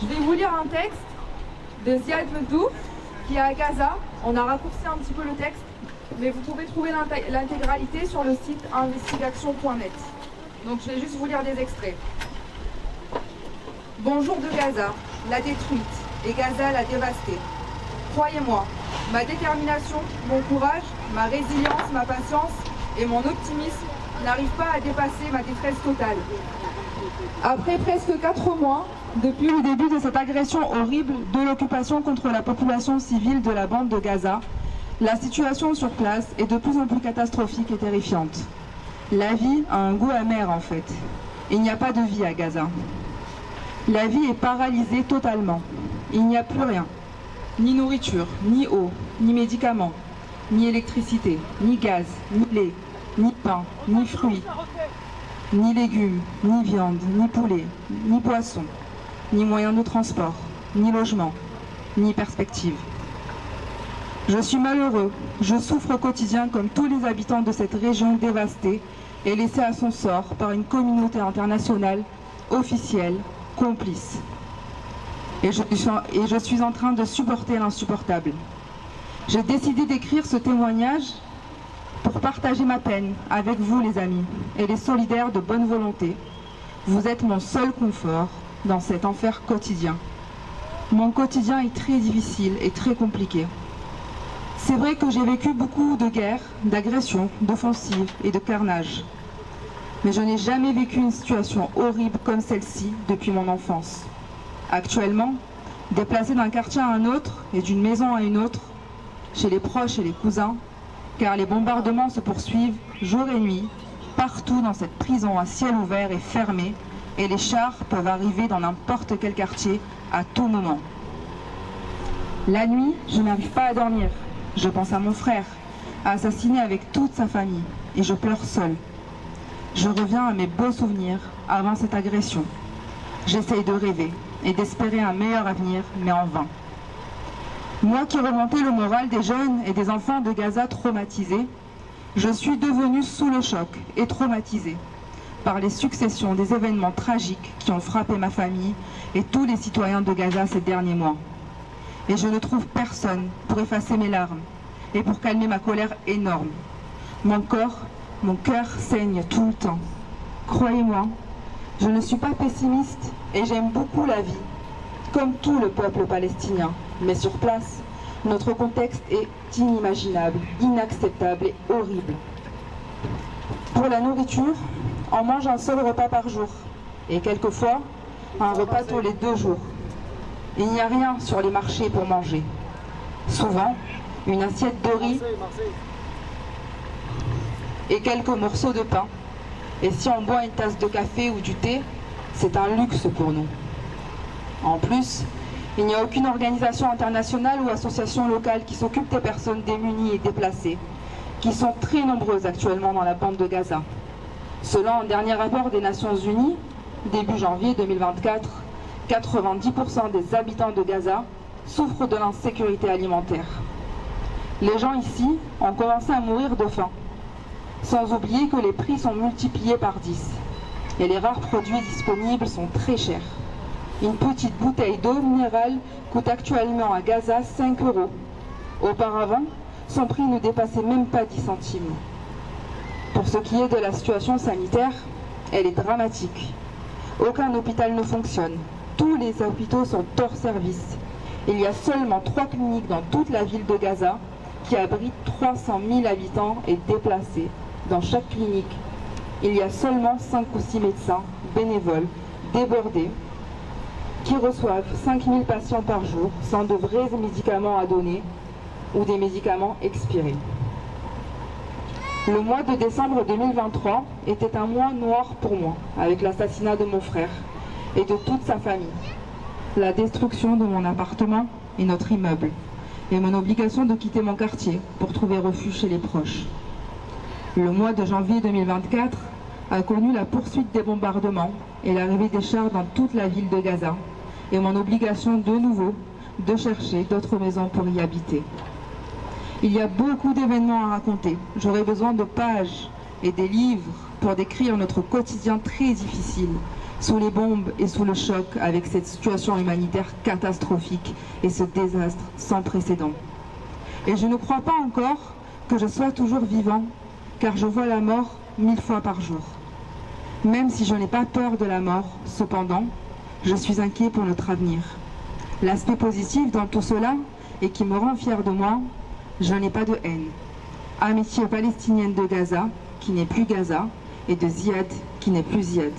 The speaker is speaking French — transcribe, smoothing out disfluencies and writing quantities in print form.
Je vais vous lire un texte de Ziad Meddouf qui est à Gaza. On a raccourci un petit peu le texte, mais vous pouvez trouver l'intégralité sur le site investigation.net. Donc je vais juste vous lire des extraits. Bonjour de Gaza, la détruite, et Gaza la dévastée. Croyez-moi, ma détermination, mon courage, ma résilience, ma patience et mon optimisme n'arrivent pas à dépasser ma détresse totale. Après presque 4 mois, depuis le début de cette agression horrible de l'occupation contre la population civile de la bande de Gaza, la situation sur place est de plus en plus catastrophique et terrifiante. La vie a un goût amer en fait. Il n'y a pas de vie à Gaza. La vie est paralysée totalement. Il n'y a plus rien. Ni nourriture, ni eau, ni médicaments, ni électricité, ni gaz, ni lait, ni pain, ni fruits, ni légumes, ni viande, ni poulet, ni poisson, ni moyens de transport, ni logement, ni perspective. Je suis malheureux, je souffre au quotidien comme tous les habitants de cette région dévastée et laissée à son sort par une communauté internationale officielle, complice. Et je suis en train de supporter l'insupportable. J'ai décidé d'écrire ce témoignage pour partager ma peine avec vous les amis et les solidaires de bonne volonté. Vous êtes mon seul confort dans cet enfer quotidien. Mon quotidien est très difficile et très compliqué. C'est vrai que j'ai vécu beaucoup de guerres, d'agressions, d'offensives et de carnage. Mais je n'ai jamais vécu une situation horrible comme celle-ci depuis mon enfance. Actuellement, déplacé d'un quartier à un autre et d'une maison à une autre, chez les proches et les cousins, car les bombardements se poursuivent jour et nuit, partout dans cette prison à ciel ouvert et fermée, et les chars peuvent arriver dans n'importe quel quartier à tout moment. La nuit, je n'arrive pas à dormir. Je pense à mon frère, assassiné avec toute sa famille, et je pleure seule. Je reviens à mes beaux souvenirs avant cette agression. J'essaye de rêver et d'espérer un meilleur avenir, mais en vain. Moi qui remontais le moral des jeunes et des enfants de Gaza traumatisés, je suis devenue sous le choc et traumatisée par les successions des événements tragiques qui ont frappé ma famille et tous les citoyens de Gaza ces derniers mois. Et je ne trouve personne pour effacer mes larmes et pour calmer ma colère énorme. Mon cœur saigne tout le temps. Croyez-moi, je ne suis pas pessimiste et j'aime beaucoup la vie, comme tout le peuple palestinien. Mais sur place, notre contexte est inimaginable, inacceptable et horrible. Pour la nourriture, on mange un seul repas par jour et quelquefois un repas tous les 2 jours. Il n'y a rien sur les marchés pour manger. Souvent, une assiette de riz et quelques morceaux de pain. Et si on boit une tasse de café ou du thé, c'est un luxe pour nous. En plus, il n'y a aucune organisation internationale ou association locale qui s'occupe des personnes démunies et déplacées, qui sont très nombreuses actuellement dans la bande de Gaza. Selon un dernier rapport des Nations Unies, début janvier 2024, 90% des habitants de Gaza souffrent de l'insécurité alimentaire. Les gens ici ont commencé à mourir de faim, sans oublier que les prix sont multipliés par 10 et les rares produits disponibles sont très chers. Une petite bouteille d'eau minérale coûte actuellement à Gaza 5 €. Auparavant, son prix ne dépassait même pas 10 centimes. Pour ce qui est de la situation sanitaire, elle est dramatique. Aucun hôpital ne fonctionne. Tous les hôpitaux sont hors service. Il y a seulement 3 cliniques dans toute la ville de Gaza qui abritent 300 000 habitants et déplacés. Dans chaque clinique, il y a seulement 5 ou 6 médecins bénévoles, débordés, qui reçoivent 5 000 patients par jour sans de vrais médicaments à donner ou des médicaments expirés. Le mois de décembre 2023 était un mois noir pour moi, avec l'assassinat de mon frère et de toute sa famille, la destruction de mon appartement et notre immeuble, et mon obligation de quitter mon quartier pour trouver refuge chez les proches. Le mois de janvier 2024 a connu la poursuite des bombardements et l'arrivée des chars dans toute la ville de Gaza, et mon obligation de nouveau de chercher d'autres maisons pour y habiter. Il y a beaucoup d'événements à raconter. J'aurai besoin de pages et des livres pour décrire notre quotidien très difficile, sous les bombes et sous le choc avec cette situation humanitaire catastrophique et ce désastre sans précédent. Et je ne crois pas encore que je sois toujours vivant, car je vois la mort 1000 fois par jour. Même si je n'ai pas peur de la mort, cependant, je suis inquiet pour notre avenir. L'aspect positif dans tout cela, et qui me rend fier de moi, je n'ai pas de haine. Amitié palestinienne de Gaza, qui n'est plus Gaza, et de Ziad, qui n'est plus Ziad.